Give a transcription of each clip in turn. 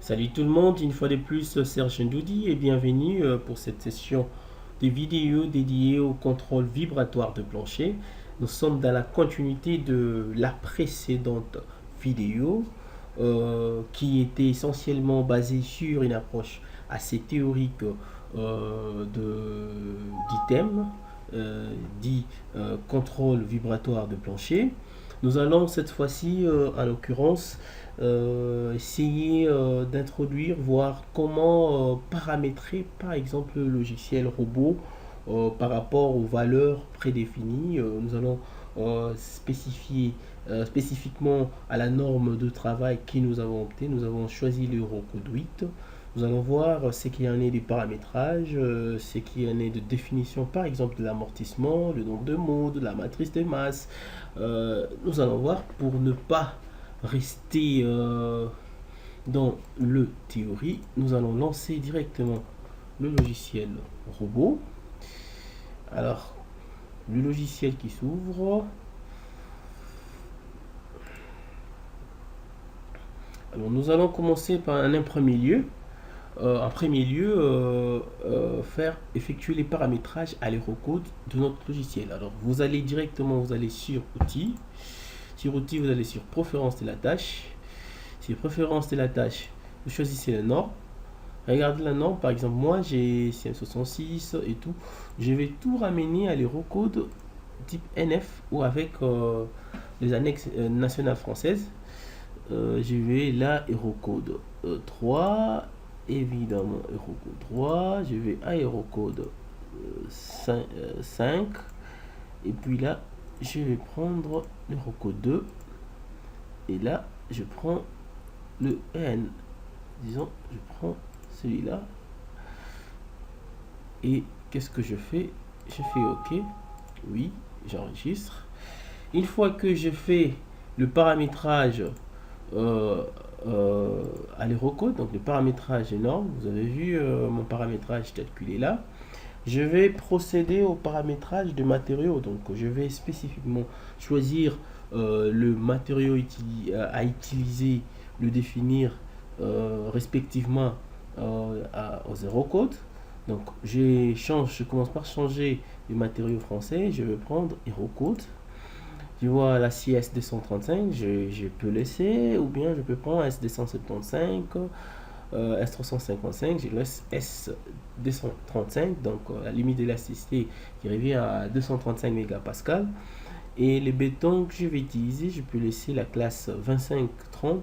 Salut tout le monde, une fois de plus Serge Ndoudi et bienvenue pour cette session de vidéos dédiée au contrôle vibratoire de plancher. Nous sommes dans la continuité de la précédente vidéo qui était essentiellement basée sur une approche assez théorique d'items dit contrôle vibratoire de plancher. Nous allons cette fois-ci, en l'occurrence, essayer d'introduire, voir comment paramétrer par exemple le logiciel robot par rapport aux valeurs prédéfinies. Nous allons spécifier spécifiquement à la norme de travail que nous avons opté. Nous avons choisi l'Eurocode 8. Nous allons voir ce qu'il y en est des paramétrages, ce qu'il y en est de définition par exemple de l'amortissement, le nombre de modes, la matrice de masse. Nous allons voir pour ne pas rester dans le théorie. Nous allons lancer directement le logiciel robot. Alors, le logiciel qui s'ouvre. Alors, nous allons commencer par un premier lieu. Faire effectuer les paramétrages à l'Eurocode de notre logiciel. Alors, vous allez directement, vous allez sur Outils. Sur Outils, vous allez sur Préférences de la tâche. Sur Préférences de la tâche, vous choisissez la norme. Regardez la norme, par exemple, moi j'ai CM66 et tout. Je vais tout ramener à l'Eurocode type NF ou avec les annexes nationales françaises. Je vais là, Eurocode 3, évidemment, Eurocode 3. Je vais à Eurocode 5. Et puis là, je vais prendre l'Eurocode 2. Et là, je prends le N. Disons, je prends celui-là. Et qu'est-ce que je fais? Je fais OK. Oui, j'enregistre. Une fois que je fais le paramétrage à l'Eurocode, donc le paramétrage énorme, vous avez vu mon paramétrage calculé là. Je vais procéder au paramétrage de matériaux. Donc, je vais spécifiquement choisir le matériau à utiliser, le définir respectivement aux Eurocode. Donc, je commence par changer le matériau français. Je vais prendre Eurocode. Je vois la CS 235, je peux laisser, ou bien je peux prendre S275, S355, je laisse S235, donc la limite d'élasticité qui revient à 235 mégapascal. Et les bétons que je vais utiliser, je peux laisser la classe 25-30,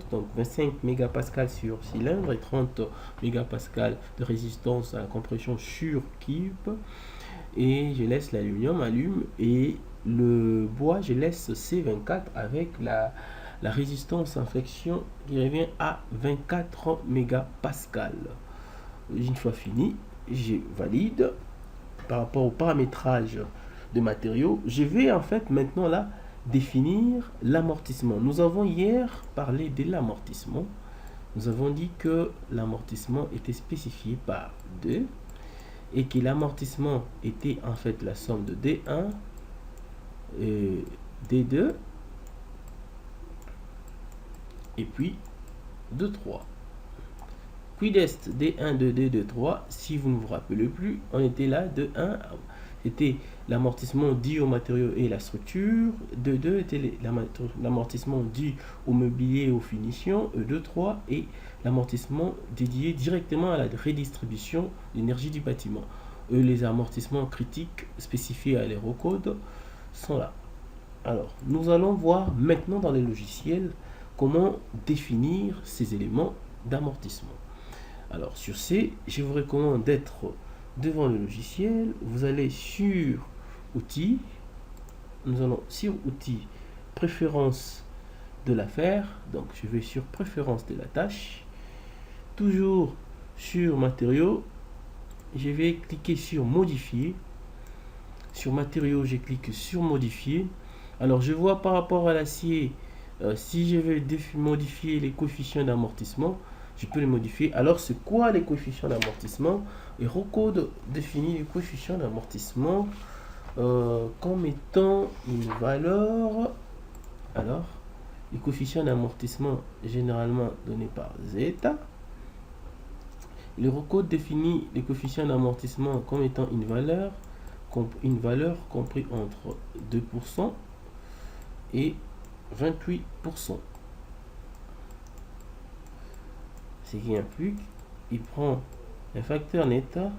donc 25 mégapascal sur cylindre et 30 mégapascal de résistance à la compression sur cube. Et je laisse l'aluminium allume et le bois, je laisse C24 avec la résistance inflexion qui revient à 24 mégapascal. Une fois fini, je valide. Par rapport au paramétrage de matériaux, je vais en fait maintenant là définir l'amortissement. Nous avons hier parlé de l'amortissement. Nous avons dit que l'amortissement était spécifié par 2 et que l'amortissement était en fait la somme de D1 et D2 et puis de 3. Quid est D1, D2, D3? Si vous ne vous rappelez plus, on était là, D1 était l'amortissement dû au matériau et la structure, D2 était l'amortissement dû au mobilier et aux finitions, E2, et l'amortissement dédié directement à la redistribution d'énergie du bâtiment. Les amortissements critiques spécifiés à l'Eurocode sont là. Alors, nous allons voir maintenant dans les logiciels comment définir ces éléments d'amortissement. Alors, sur C, je vous recommande d'être devant le logiciel. Vous allez sur Outils. Nous allons sur Outils, Préférences de l'affaire. Donc, je vais sur Préférences de la tâche. Toujours sur Matériaux. Je vais cliquer sur Modifier. Sur Matériaux, je clique sur Modifier. Alors, je vois par rapport à l'acier, si je veux modifier les coefficients d'amortissement, je peux les modifier. Alors, c'est quoi les coefficients d'amortissement? Eurocode définit les coefficients d'amortissement comme étant une valeur. Alors, les coefficients d'amortissement généralement donnés par zeta. L'Eurocode définit les coefficients d'amortissement comme étant une valeur comprise entre 2% et 28%. Ce qui implique, il prend un facteur neta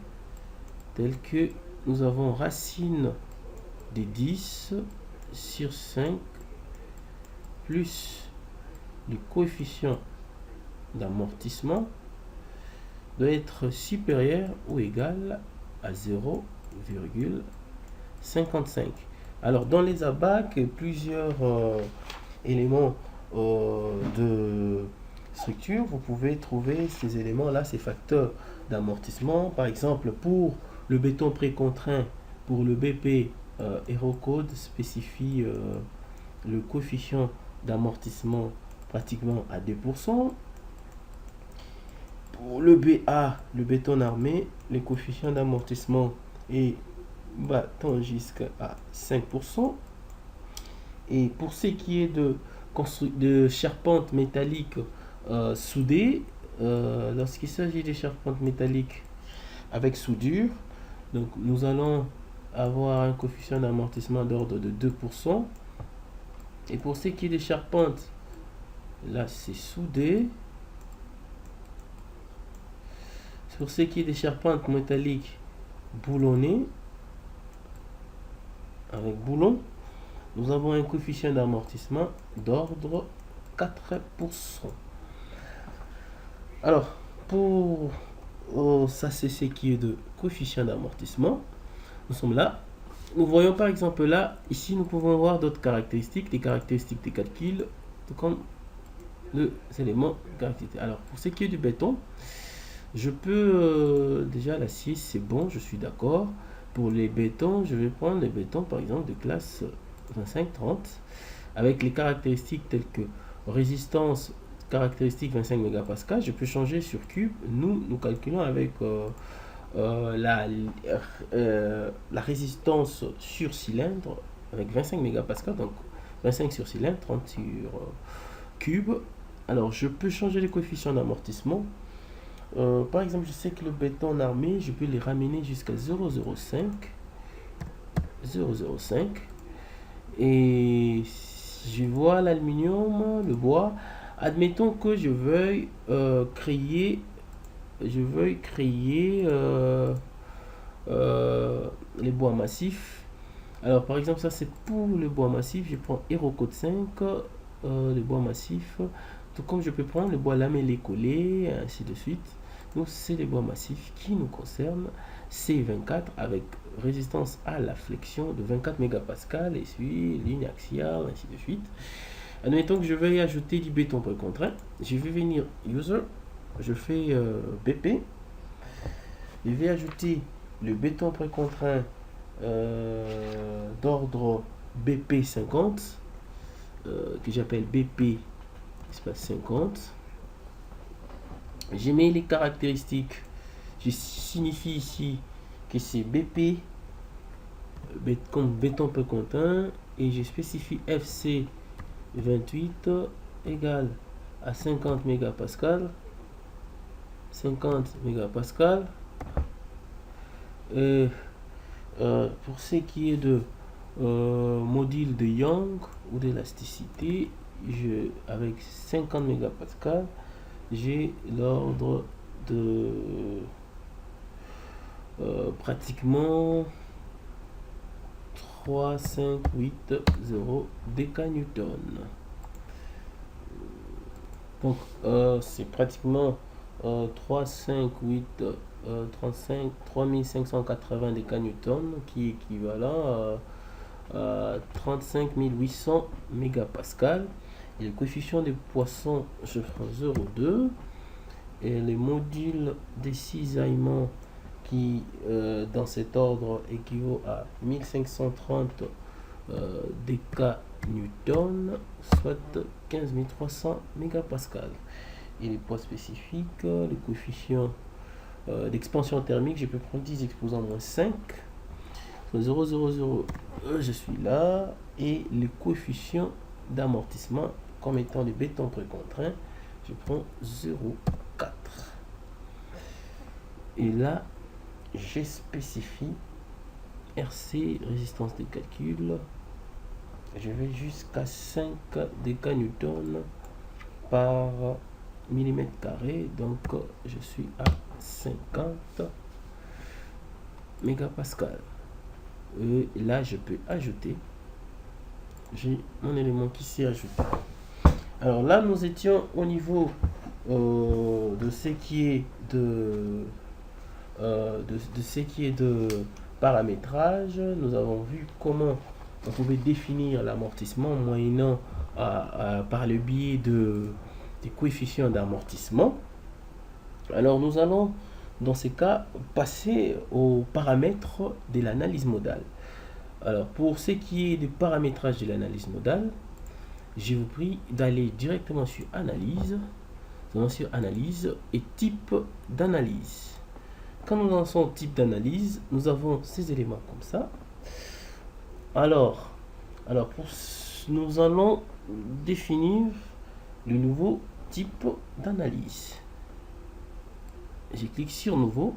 tel que nous avons racine de 10 sur 5 plus le coefficient d'amortissement doit être supérieur ou égal à 0,55. Alors dans les ABAC, plusieurs éléments de structure, vous pouvez trouver ces éléments là, ces facteurs d'amortissement. Par exemple, pour le béton précontraint, pour le BP, Eurocode spécifie le coefficient d'amortissement pratiquement à 2%. Pour le BA, le béton armé, le coefficient d'amortissement est battant jusqu'à 5%. Et pour ce qui est de charpente métallique soudée, lorsqu'il s'agit de charpente métallique avec soudure, donc nous allons avoir un coefficient d'amortissement d'ordre de 2%. Et pour ce qui est des charpentes, là c'est soudé. Pour ce qui est des charpentes métalliques boulonnées, avec boulon, nous avons un coefficient d'amortissement d'ordre 4%. Alors, pour ça, c'est ce qui est de coefficient d'amortissement. Nous sommes là. Nous voyons par exemple là, ici, nous pouvons voir d'autres caractéristiques, des caractéristiques des calculs, tout comme les éléments caractéristiques. Alors, pour ce qui est du béton, je peux déjà l'acier, c'est bon, je suis d'accord. Pour les bétons, je vais prendre les bétons par exemple de classe 25-30 avec les caractéristiques telles que résistance caractéristique 25 mégapascal. Je peux changer sur cube. Nous calculons avec la résistance sur cylindre avec 25 mégapascal, donc 25 sur cylindre, 30 sur cube. Alors je peux changer les coefficients d'amortissement. Par exemple, je sais que le béton armé, je peux les ramener jusqu'à 0,05. Et je vois l'aluminium, le bois. Admettons que je veuille créer les bois massifs. Alors par exemple, ça c'est pour le bois massif. Je prends Eurocode 5, le bois massif. Tout comme je peux prendre le bois lamellé collé, ainsi de suite. Donc c'est les bois massifs qui nous concernent. C24 avec résistance à la flexion de 24 mégapascal, essuie, ligne axiale, ainsi de suite. Admettons que je vais y ajouter du béton précontraint. Je vais venir user, je fais BP. Je vais ajouter le béton précontraint d'ordre BP 50 que j'appelle BP espace 50. Je mets les caractéristiques. Je signifie ici que c'est BP comme béton précontraint et je spécifie FC 28 égale à 50 mégapascal. 50 mégapascal. Et pour ce qui est de module de Young ou d'élasticité, avec 50 mégapascal, j'ai l'ordre de pratiquement 3,580 décanewtons. Donc c'est pratiquement 3580 décanewtons qui est équivalent à 35 800 mégapascal. Et le coefficient des poissons, je prends 0,2. Et les modules de cisaillement qui, dans cet ordre, équivaut à 1530 décanewtons, soit 15 300 mégapascal. Et les poids spécifiques, le coefficient d'expansion thermique, je peux prendre 10 exposant moins 5. 0,00, je suis là. Et le coefficient d'amortissement comme étant le béton précontraint, je prends 0,4. Et là, je spécifie RC, résistance de calcul. Je vais jusqu'à 5 décanewtons par millimètre carré. Donc, je suis à 50 mégapascal. Et là, je peux ajouter. J'ai mon élément qui s'est ajouté. Alors là, nous étions au niveau de ce qui est de ce qui est de paramétrage. Nous avons vu comment on pouvait définir l'amortissement moyennant par le biais des coefficients d'amortissement. Alors nous allons dans ces cas passer aux paramètres de l'analyse modale. Alors pour ce qui est du paramétrage de l'analyse modale, je vous prie d'aller directement sur analyse, et type d'analyse. Quand nous lançons au type d'analyse, nous avons ces éléments comme ça. Alors nous allons définir le nouveau type d'analyse. Je clique sur nouveau.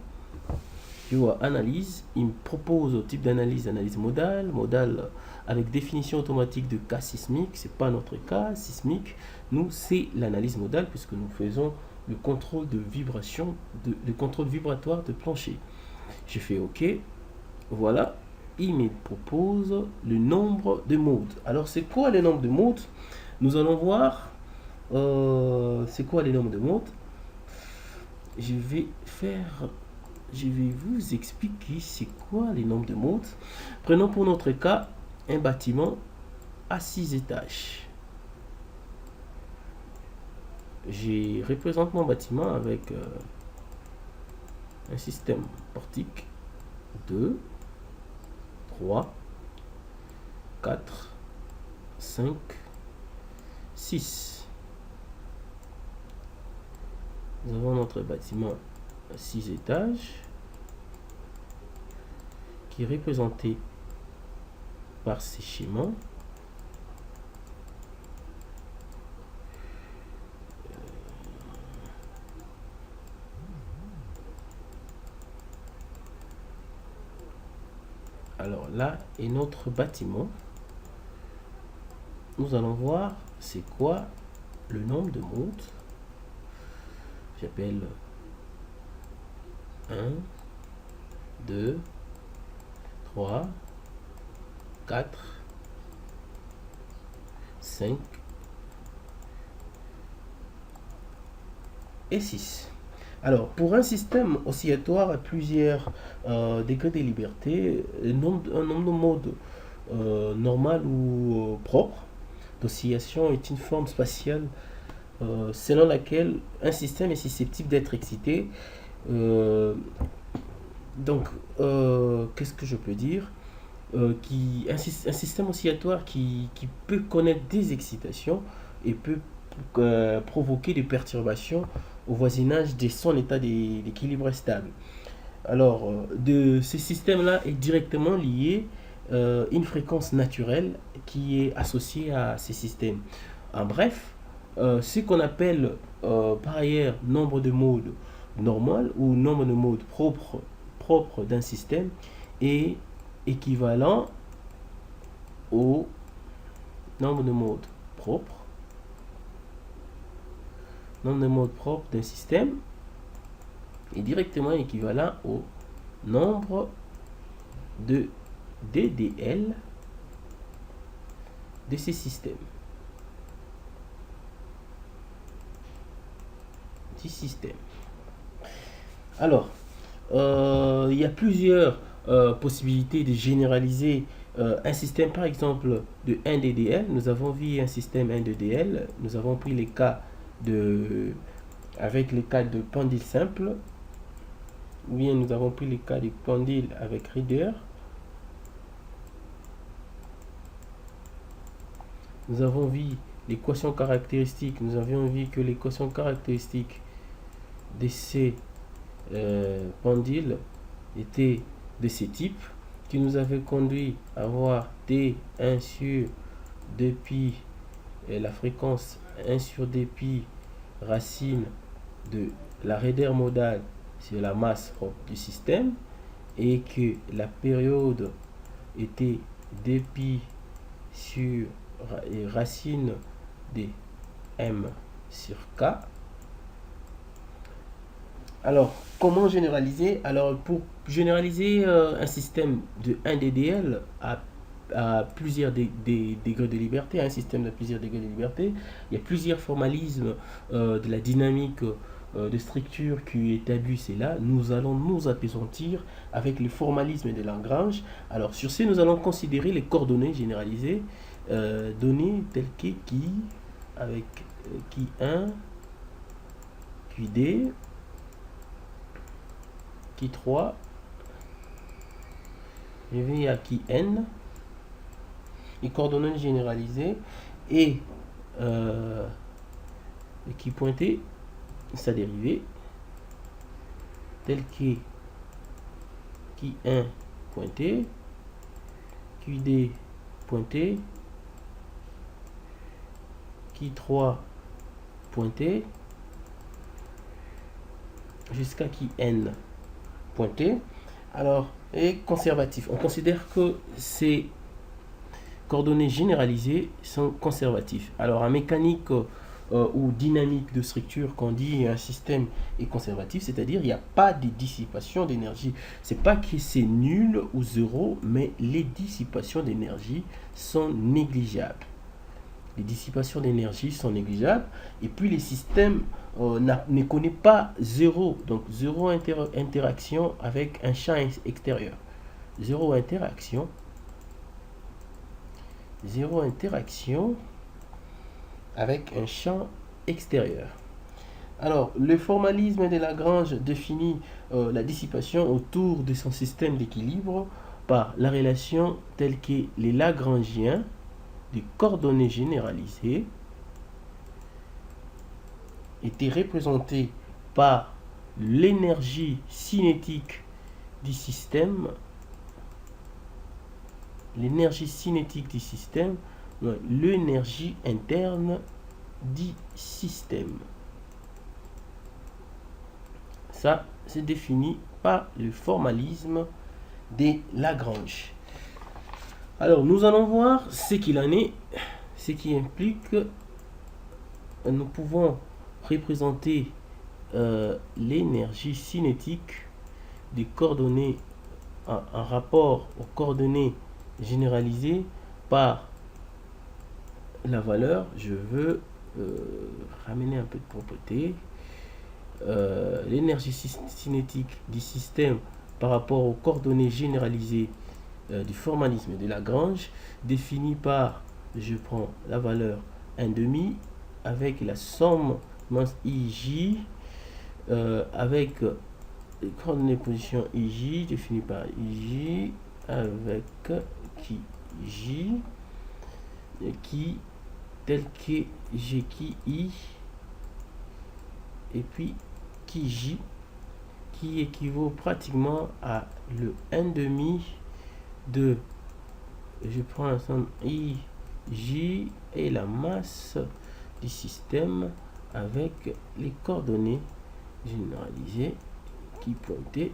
Je vois analyse. Il me propose au type d'analyse, analyse modale avec définition automatique de cas sismique. C'est pas notre cas sismique. Nous, c'est l'analyse modale puisque nous faisons le contrôle de vibration, le contrôle vibratoire de plancher. Je fais OK. Voilà. Il me propose le nombre de modes. Alors, c'est quoi le nombre de modes? Nous allons voir. C'est quoi les nombres de modes? Je vais vous expliquer c'est quoi les nombres de modes. Prenons pour notre cas un bâtiment à 6 étages. Je représente mon bâtiment avec un système portique 2, 3, 4, 5, 6. Nous avons notre bâtiment à 6 étages qui est représenté par ces schémas. Alors là est notre bâtiment. Nous allons voir c'est quoi le nombre de modes. J'appelle 1, 2, 3, 4, 5 et 6. Alors, pour un système oscillatoire à plusieurs degrés de liberté, un nombre de modes normal ou propre d'oscillation est une forme spatiale selon laquelle un système est susceptible d'être excité. Qu'est-ce que je peux dire? Un système oscillatoire qui peut connaître des excitations et peut provoquer des perturbations au voisinage de son état d'équilibre stable. Alors, de ce système-là est directement lié une fréquence naturelle qui est associée à ces systèmes. En bref, ce qu'on appelle par ailleurs nombre de modes normal ou nombre de modes propre d'un système est équivalent au nombre de modes propres d'un système est directement équivalent au nombre de DDL de ces systèmes. Alors, il y a plusieurs possibilités de généraliser un système, par exemple, de 1 DDL. Nous avons vu un système 1 DDL. Nous avons pris les cas avec les cas de pendule simple. Ou bien nous avons pris les cas de pendule avec Reader. Nous avons vu l'équation caractéristique. Nous avions vu que l'équation caractéristique de ces pendules était de ce type, qui nous avait conduit à voir D1 sur 2pi et la fréquence 1 sur 2pi racine de la raideur modale c'est la masse propre du système, et que la période était dpi sur racine de m sur k. Alors, comment généraliser? Alors, pour généraliser un système de 1 ddl à plusieurs degrés de liberté, un système de plusieurs degrés de liberté, il y a plusieurs formalismes de la dynamique de structure qui est établi, c'est là. Nous allons nous appesantir avec le formalisme de Lagrange. Alors, sur ce, nous allons considérer les coordonnées généralisées données telles que qui, avec qui 1, qui d, qui 3, je vais à qui n, les coordonnées généralisées et qui pointait sa dérivée telle que qui 1 pointé, QD pointé, qui 3 pointé, jusqu'à qui n pointé. Alors, et conservatif. On considère que ces coordonnées généralisées sont conservatifs. Alors, en mécanique ou dynamique de structure, quand on dit un système est conservatif, c'est-à-dire il n'y a pas de dissipation d'énergie. C'est pas que c'est nul ou zéro, mais les dissipations d'énergie sont négligeables. Les dissipations d'énergie sont négligeables. Et puis les systèmes ne connaissent pas zéro, donc zéro interaction avec un champ extérieur. Zéro interaction avec un champ extérieur. Alors, le formalisme de Lagrange définit la dissipation autour de son système d'équilibre par la relation telle que les Lagrangiens des coordonnées généralisées étaient représentés par l'énergie cinétique du système, l'énergie interne du système. Ça, c'est défini par le formalisme de Lagrange. Alors, nous allons voir ce qu'il en est, ce qui implique que nous pouvons représenter l'énergie cinétique des coordonnées en rapport aux coordonnées généralisées par la valeur. Je veux ramener un peu de propreté. L'énergie cinétique du système par rapport aux coordonnées généralisées du formalisme de Lagrange, défini par, je prends la valeur 1,5 avec la somme IJ avec les coordonnées position IJ définies par IJ avec qui J qui tel que G qui I et puis qui J qui équivaut pratiquement à le 1,5 de, je prends ensemble IJ et la masse du système avec les coordonnées généralisées qui pointaient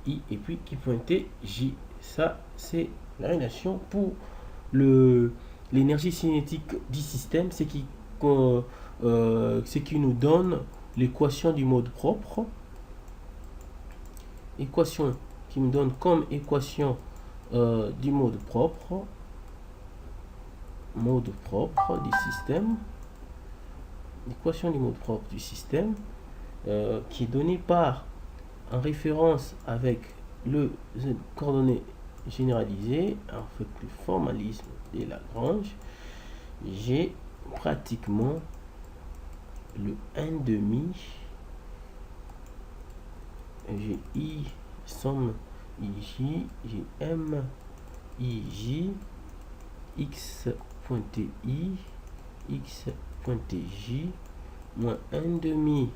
I et puis qui pointait J. Ça, c'est la relation pour l'énergie cinétique du système, ce qui nous donne l'équation du mode propre. Équation qui me donne comme équation du mode propre du système. L'équation du mode propre du système qui est donnée par en référence avec le coordonnées généralisées, en fait le formalisme de Lagrange. J'ai pratiquement le 1,5, j'ai I somme IJ, j'ai M IJ, X pointé I, X pointé J, moins 1,5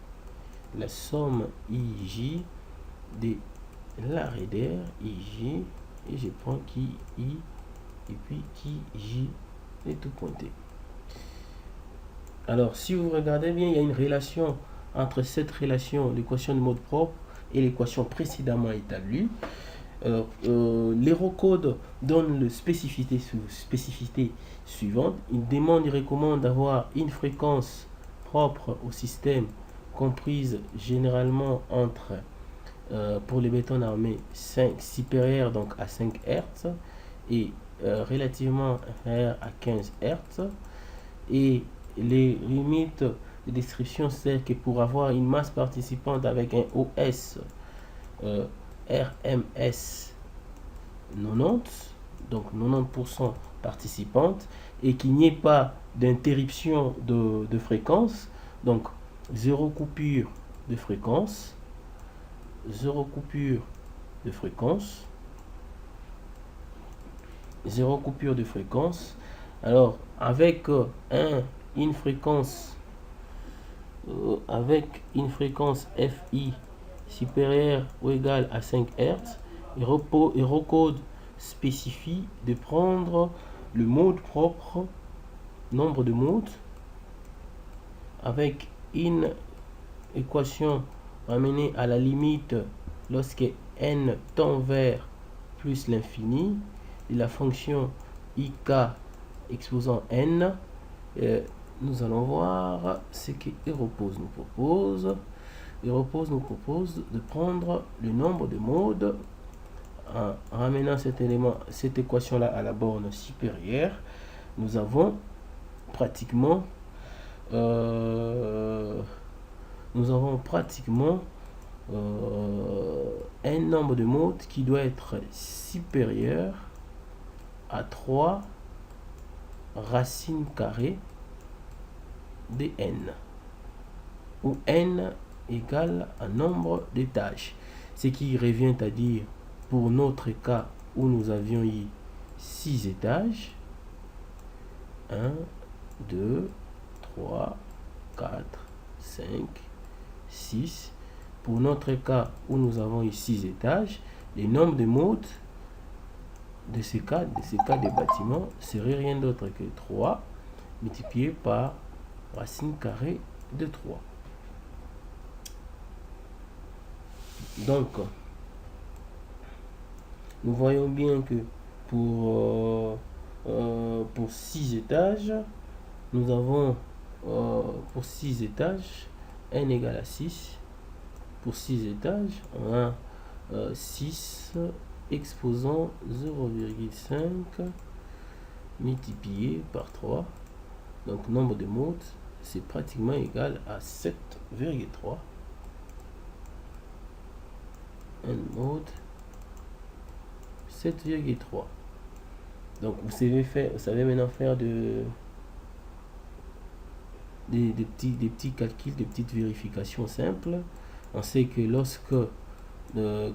la somme IJ de l'arrêt d'air IJ, et je prends qui I et puis qui J et tout pointé. Alors si vous regardez bien, il y a une relation entre cette relation, l'équation de mode propre et l'équation précédemment établie. L'Hérocode donne la spécificité suivante. Il recommande d'avoir une fréquence propre au système comprise généralement entre, pour les bétons armés, supérieur donc à 5 Hz et relativement inférieur à 15 Hz. Et les limites de description, c'est que pour avoir une masse participante avec un OS RMS 90, donc 90% participante, et qu'il n'y ait pas d'interruption de fréquence, donc zéro coupure de fréquence, zéro coupure de fréquence, zéro coupure de fréquence. Alors avec une fréquence FI supérieure ou égale à 5 Hz, Hérocode spécifie de prendre le mode propre, nombre de modes, avec une équation ramenée à la limite lorsque n tend vers plus l'infini et la fonction ik exposant n. Nous allons voir ce que Héropose nous propose. Héropose nous propose de prendre le nombre de modes en ramenant cette équation là à la borne supérieure. Nous avons pratiquement un nombre de modes qui doit être supérieur à 3 racines carrées de n, où n égale un nombre d'étages, ce qui revient à dire, pour notre cas où nous avions eu 6 étages, 1, 2, 3, 4, 5, 6. Pour notre cas où nous avons eu 6 étages, le nombre de modes de ces cas des bâtiments serait rien d'autre que 3 multiplié par racine carrée de 3. Donc, nous voyons bien que pour 6 étages, nous avons pour 6 étages, n égale à 6. Pour 6 étages, on a 6 exposant 0,5 multiplié par 3. Donc, nombre de modes, c'est pratiquement égal à 7,3. Un mode 7,3. Donc vous savez maintenant faire des petits calculs, des petites vérifications simples. On sait que lorsque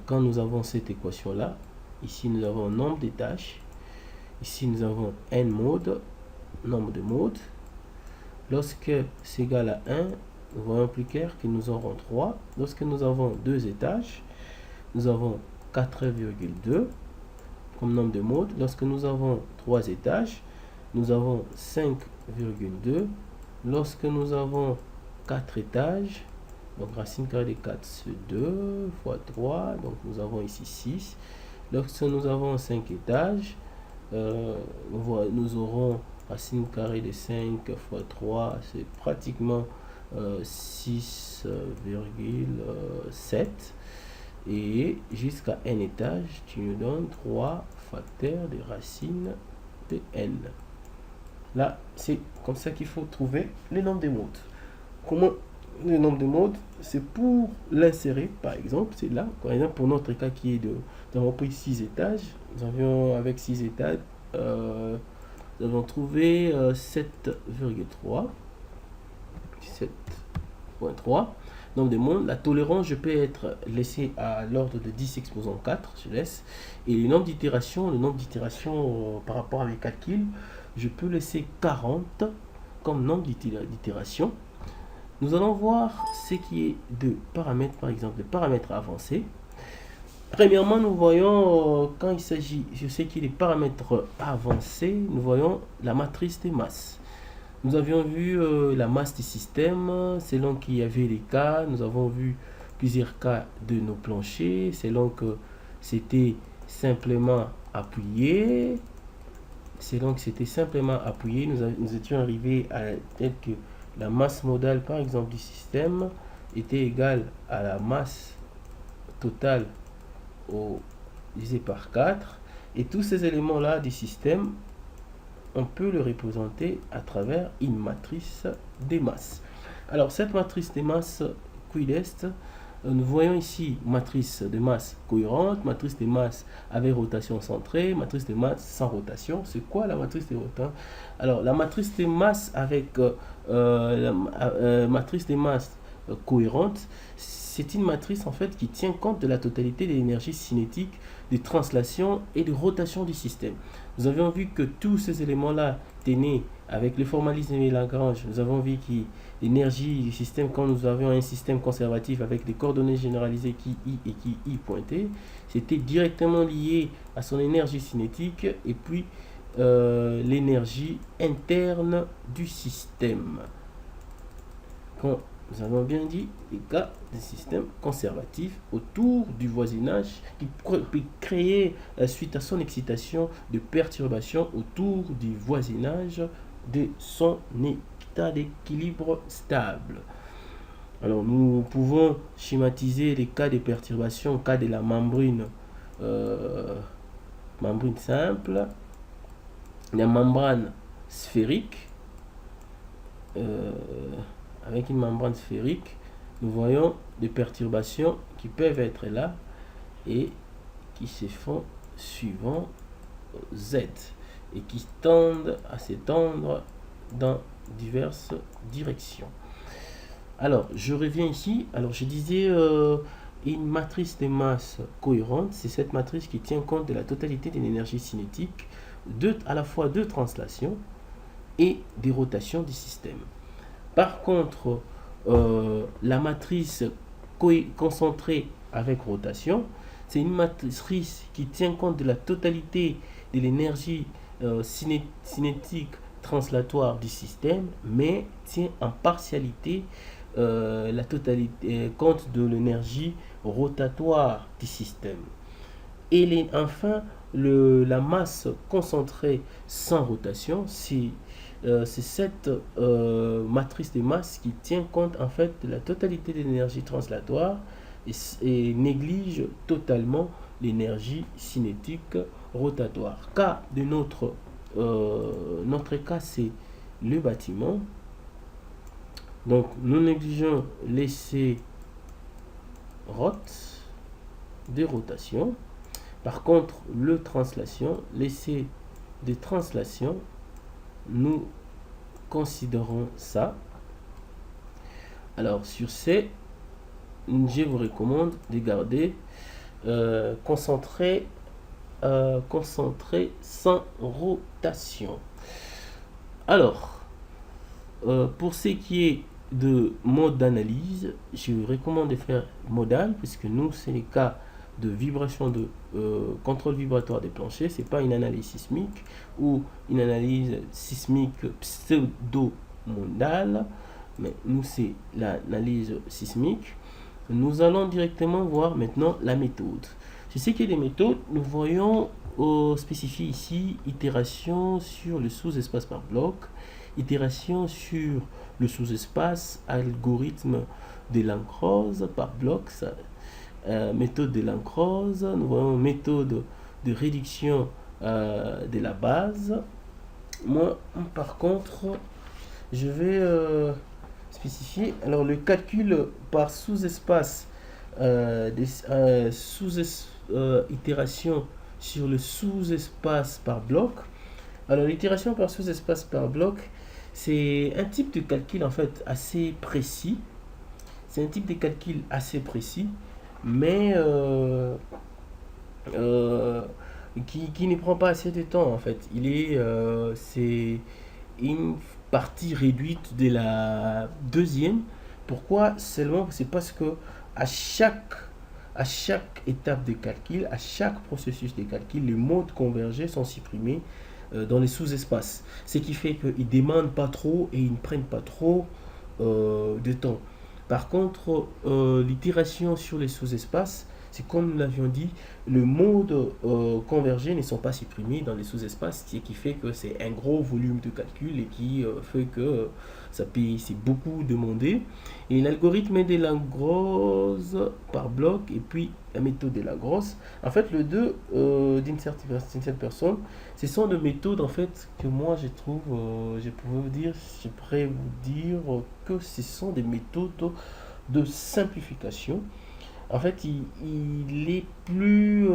quand nous avons cette équation là, ici nous avons nombre d'étages, ici nous avons n modes, nombre de modes. Lorsque c'est égal à 1, nous voyons plus clair que nous aurons 3. Lorsque nous avons 2 étages, nous avons 4,2 comme nombre de modes. Lorsque nous avons 3 étages, nous avons 5,2. Lorsque nous avons 4 étages, donc racine carrée de 4, c'est 2 fois 3, donc nous avons ici 6. Lorsque nous avons 5 étages, nous aurons racine carrée de 5 fois 3, c'est pratiquement 6,7. Et jusqu'à n étages, tu nous donnes 3 facteurs de racine de n. Là, c'est comme ça qu'il faut trouver le nombre de modes. Comment le nombre de modes? C'est pour l'insérer, par exemple, c'est là, par exemple, pour notre cas qui est nous avons pris 6 étages, nous avions avec 6 étages, nous avons trouvé 7,3. 7,3. Nombre de modes. La tolérance, je peux être laissé à l'ordre de 10 exposant 4, je laisse. Et le nombre d'itérations, par rapport à mes calculs, je peux laisser 40 comme nombre d'itérations. Nous allons voir ce qui est de paramètres, par exemple, de paramètres avancés. Premièrement, nous voyons, quand il s'agit, je sais qu'il est paramètres avancés, nous voyons la matrice des masses. Nous avions vu la masse du système, selon qu'il y avait les cas. Nous avons vu plusieurs cas de nos planchers, selon que c'était simplement appuyé. Selon que c'était simplement appuyé, nous étions arrivés à tel que la masse modale, par exemple, du système était égale à la masse totale divisé par 4. Et tous ces éléments-là du système, on peut le représenter à travers une matrice des masses. Alors, cette matrice des masses QuickDEST, nous voyons ici matrice de masse cohérente, matrice de masse avec rotation centrée, matrice de masse sans rotation. C'est quoi la matrice de rotation? Alors, la matrice de masse avec matrice de masse cohérente, c'est une matrice en fait qui tient compte de la totalité de l'énergie cinétique, de translation et de rotation du système. Nous avions vu que tous ces éléments-là tenaient avec le formalisme de Lagrange. Nous avons vu que l'énergie du système, quand nous avions un système conservatif avec des coordonnées généralisées qui I et qui I pointées, c'était directement lié à son énergie cinétique et puis l'énergie interne du système. Quand nous avons bien dit les cas des systèmes conservatifs autour du voisinage qui peut créer, suite à son excitation, de perturbations autour du voisinage de son état d'équilibre stable. Alors nous pouvons schématiser les cas de perturbation, cas de la membrane simple, la membrane sphérique. Avec une membrane sphérique, nous voyons des perturbations qui peuvent être là et qui se font suivant Z et qui tendent à s'étendre dans diverses directions. Alors, je reviens ici. Alors, je disais une matrice de masse cohérente, c'est cette matrice qui tient compte de la totalité de l'énergie cinétique, à la fois de translation et des rotations du système. Par contre, la matrice concentrée avec rotation, c'est une matrice qui tient compte de la totalité de l'énergie cinétique translatoire du système, mais tient en partialité la totalité compte de l'énergie rotatoire du système. Et enfin, la masse concentrée sans rotation, c'est cette matrice de masse qui tient compte en fait de la totalité de l'énergie translatoire et néglige totalement l'énergie cinétique rotatoire. Cas de notre cas, c'est le bâtiment. Donc nous négligeons l'essai de rotation. Par contre, l'essai de translation, nous considérons ça. Alors sur ce, je vous recommande de garder concentré sans rotation. Alors pour ce qui est de mode d'analyse, je vous recommande de faire modal, puisque nous c'est le cas de vibration de contrôle vibratoire des planchers. C'est pas une analyse sismique ou une analyse sismique pseudo-modale, mais nous c'est l'analyse sismique. Nous allons directement voir maintenant la méthode. Je sais qu'il y a des méthodes. Nous voyons spécifier ici itération sur le sous-espace par bloc, itération sur le sous-espace, algorithme de Lancrose par bloc, méthode de Lancrose. Nous voyons méthode de réduction de la base. Moi, par contre, je vais spécifier alors le calcul par sous-espace itération sur le sous-espace par bloc. Alors l'itération par sous-espace par bloc, c'est un type de calcul en fait assez précis. C'est un type de calcul assez précis, mais qui ne prend pas assez de temps en fait. C'est une partie réduite de la deuxième. Pourquoi seulement? C'est parce que à chaque étape de calcul, à chaque processus de calcul, les modes convergés sont supprimés dans les sous-espaces. Ce qui fait qu'ils ne demandent pas trop et ils ne prennent pas trop de temps. Par contre, l'itération sur les sous-espaces, c'est comme nous l'avions dit, le mode convergé ne sont pas supprimés dans les sous-espaces, ce qui fait que c'est un gros volume de calcul et qui fait que c'est beaucoup demandé. Et l'algorithme de Lagrange par bloc et puis la méthode de Lagrange, en fait, les deux, d'une certaine personne, ce sont des méthodes en fait que moi je trouve, je pourrais vous dire que ce sont des méthodes de simplification. En fait, il est plus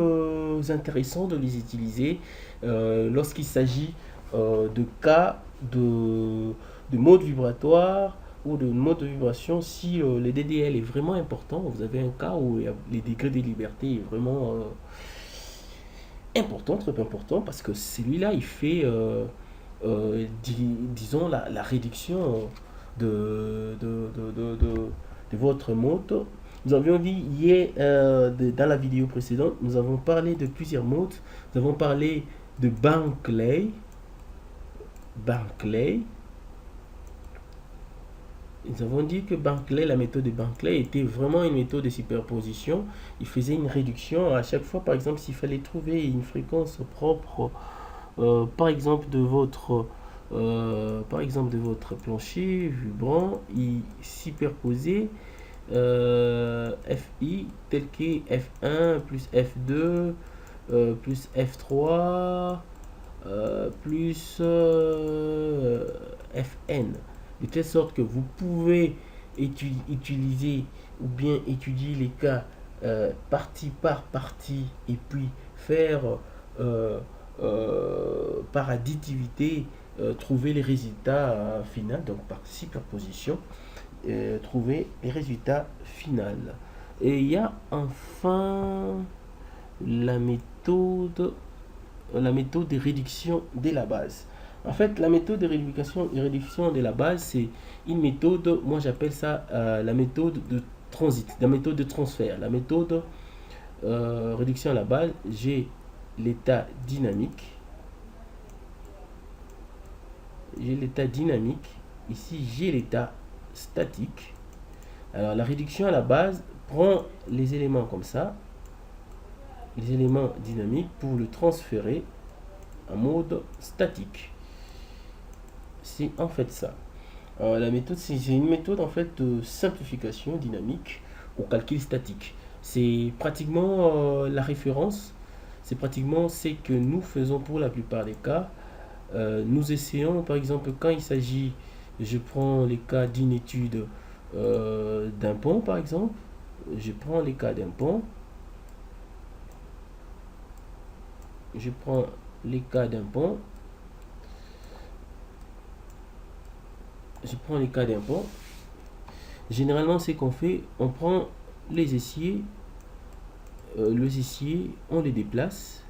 intéressant de les utiliser lorsqu'il s'agit de cas de mode vibratoire ou de mode de vibration. Si le DDL est vraiment important, vous avez un cas où les degrés de liberté est vraiment important, très important, parce que celui-là, il fait, disons, la réduction de votre mode. Nous avions dit hier, dans la vidéo précédente, nous avons parlé de plusieurs modes. Nous avons parlé de Bankley. Nous avons dit que Bankley, la méthode de Bankley était vraiment une méthode de superposition. Il faisait une réduction à chaque fois. Par exemple, s'il fallait trouver une fréquence propre, par exemple de votre plancher vibrant, il superposait FI tel que F1 plus F2 plus F3 plus Fn, de telle sorte que vous pouvez utiliser ou bien étudier les cas partie par partie et puis faire par additivité trouver les résultats finaux, donc par superposition trouver les résultats finaux. Et il y a enfin la méthode de réduction de la base. En fait, la méthode de réduction de la base, c'est une méthode, moi j'appelle ça la méthode de transit, la méthode de transfert. La méthode réduction à la base, j'ai l'état dynamique. Ici, j'ai l'état statique. Alors, la réduction à la base prend les éléments comme ça, les éléments dynamiques, pour le transférer en mode statique. C'est en fait ça. La méthode, c'est une méthode en fait de simplification dynamique au calcul statique. C'est pratiquement la référence. C'est pratiquement ce que nous faisons pour la plupart des cas. Nous essayons, par exemple, quand il s'agit, je prends les cas d'une étude d'un pont, par exemple. Je prends les cas d'un pont. Je prends les cas d'un pont. Généralement, c'est qu'on fait, on prend les essiers, on les déplace.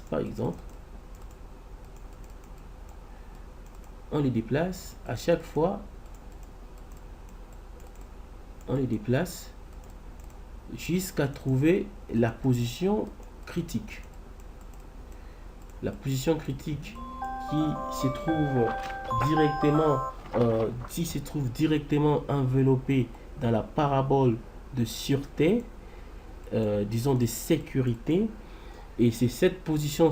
Par exemple. On les déplace à chaque fois. On les déplace jusqu'à trouver la position critique. La position critique qui se trouve directement, enveloppée dans la parabole de sûreté, disons de sécurité. Et c'est cette position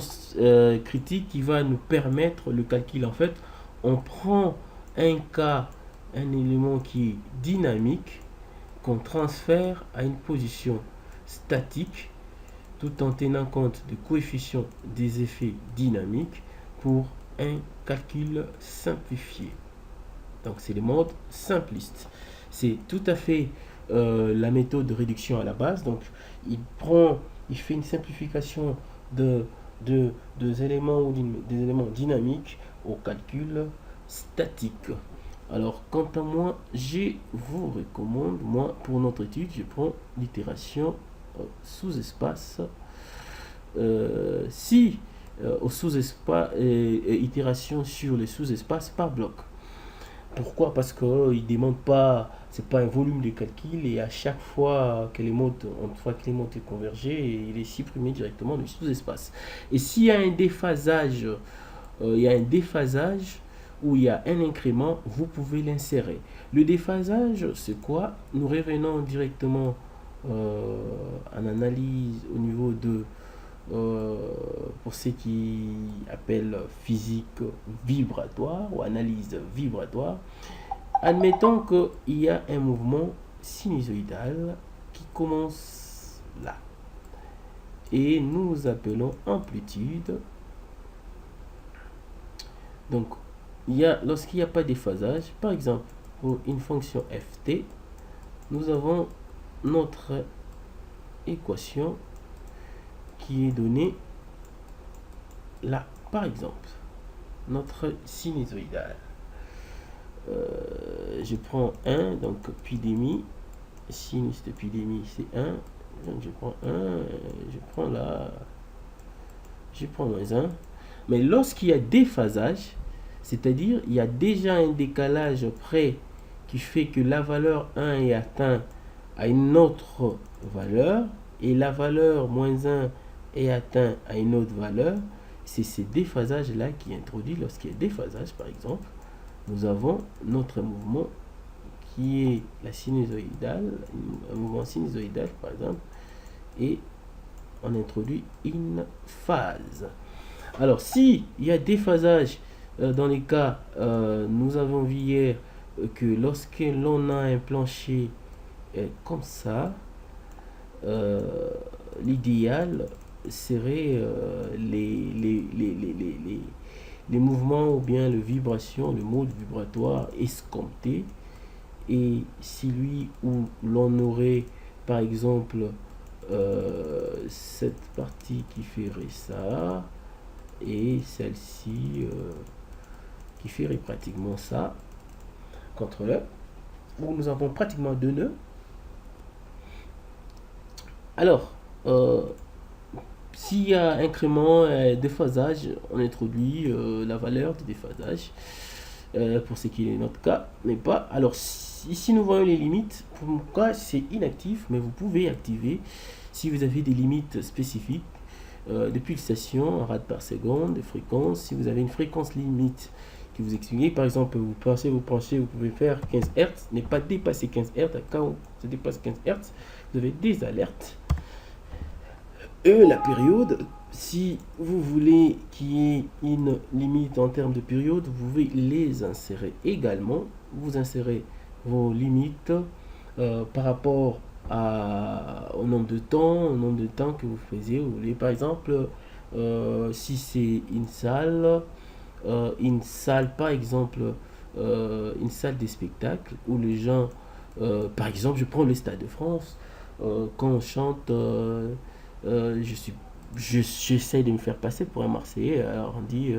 critique qui va nous permettre le calcul. En fait, on prend un élément qui est dynamique, qu'on transfère à une position statique, tout en tenant compte du coefficient des effets dynamiques pour un calcul simplifié. Donc c'est le mode simpliste. C'est tout à fait la méthode de réduction à la base. Donc il fait une simplification des éléments dynamiques au calcul statique. Alors, quant à moi, je vous recommande, pour notre étude, je prends l'itération sous-espace. Au sous-espace, itération sur les sous-espaces par bloc. Pourquoi? Parce qu'il ne demande pas, c'est pas un volume de calcul et à chaque fois que les mots, une fois que les mots sont convergés, il est supprimé directement du sous-espace. Et s'il y a un déphasage, où il y a un incrément, vous pouvez l'insérer. Le déphasage, c'est quoi? Nous revenons directement en analyse au niveau de pour ceux qui appellent physique vibratoire ou analyse vibratoire. Admettons qu'il y a un mouvement sinusoïdal qui commence là. Et nous appelons amplitude. Donc, lorsqu'il n'y a pas de déphasage, par exemple, pour une fonction ft, nous avons notre équation qui est donnée là, par exemple, notre sinusoïdal. Je prends 1, donc pi demi, sinus de pi demi c'est 1, donc je prends 1, je prends moins 1. Mais lorsqu'il y a déphasage, c'est-à-dire il y a déjà un décalage près qui fait que la valeur 1 est atteinte à une autre valeur et la valeur moins 1 est atteinte à une autre valeur, c'est ces déphasages-là qui est introduit. Lorsqu'il y a déphasage, par exemple, nous avons notre mouvement qui est la sinusoïdale, un mouvement sinusoïdal, par exemple, et on introduit une phase. Alors, s'il y a déphasage, dans les cas, nous avons vu hier que lorsque l'on a un plancher comme ça, l'idéal serait les mouvements ou bien le vibration, le mode vibratoire escompté. Et si lui où l'on aurait par exemple cette partie qui ferait ça et celle-ci qui ferait pratiquement ça contre le où nous avons pratiquement deux nœuds. Alors s'il y a incrément déphasage, on introduit la valeur de déphasage pour ce qui est notre cas, mais pas. Alors ici nous voyons les limites. Pour mon cas c'est inactif, mais vous pouvez activer si vous avez des limites spécifiques de pulsation en rad par seconde, de fréquence. Si vous avez une fréquence limite qui vous explique, par exemple vous pensez vous penchez, vous pouvez faire 15 Hz, n'est pas dépasser 15 Hz. Quand ça dépasse 15 Hz, vous avez des alertes. La période, si vous voulez qu'il y ait une limite en termes de période, vous pouvez les insérer également. Vous insérez vos limites par rapport au nombre de temps que vous faisiez. Vous voulez par exemple, si c'est une salle par exemple, une salle de spectacle où les gens, par exemple, je prends le Stade de France, quand on chante, j'essaie de me faire passer pour un Marseillais. Alors on dit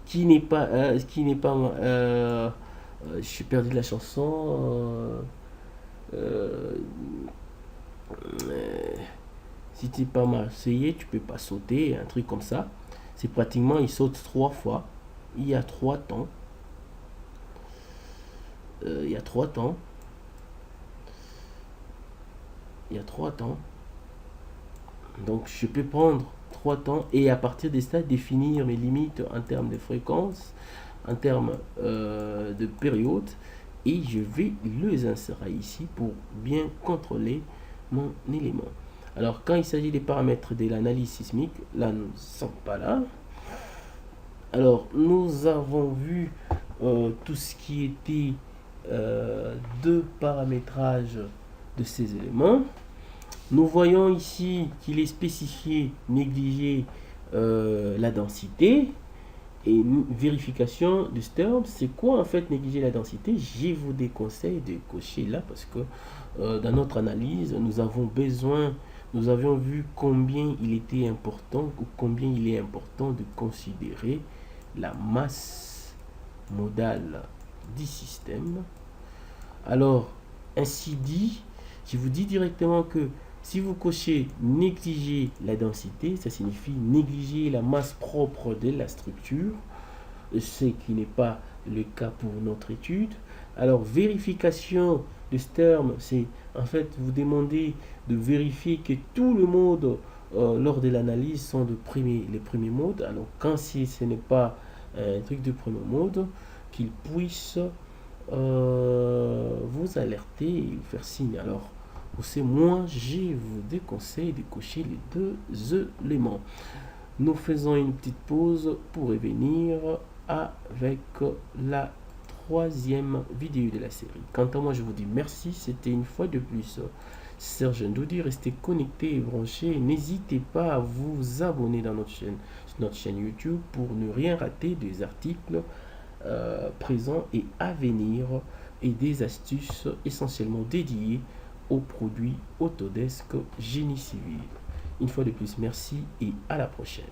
qui n'est pas, je suis perdu de la chanson. Si tu n'es pas Marseillais, tu peux pas sauter, un truc comme ça. C'est pratiquement, il saute 3 fois. Il y a 3 temps. Il y a 3 temps. Donc je peux prendre 3 temps et à partir de ça définir mes limites en termes de fréquence, en termes de période, et je vais les insérer ici pour bien contrôler mon élément. Alors quand il s'agit des paramètres de l'analyse sismique, là nous ne sommes pas là. Alors nous avons vu tout ce qui était de paramétrage de ces éléments. Nous voyons ici qu'il est spécifié négliger la densité et vérification du Sturm. C'est quoi en fait négliger la densité? Je vous déconseille de cocher là parce que dans notre analyse, nous avions vu combien il était important ou combien il est important de considérer la masse modale du système. Alors, ainsi dit, je vous dis directement que si vous cochez négliger la densité, ça signifie négliger la masse propre de la structure, ce qui n'est pas le cas pour notre étude. Alors, vérification de ce terme, c'est en fait vous demandez de vérifier que tout le mode lors de l'analyse sont les premiers modes. Alors, quand si ce n'est pas un truc de premier mode, qu'il puisse vous alerter et vous faire signe. Alors, pour ce, moi, je vous déconseille de cocher les deux éléments. Nous faisons une petite pause pour revenir avec la troisième vidéo de la série. Quant à moi, je vous dis merci. C'était une fois de plus Serge Ndoudi. Restez connectés et branchés. N'hésitez pas à vous abonner dans notre chaîne YouTube pour ne rien rater des articles présents et à venir et des astuces essentiellement dédiées aux produits Autodesk Génie Civil. Une fois de plus, merci et à la prochaine.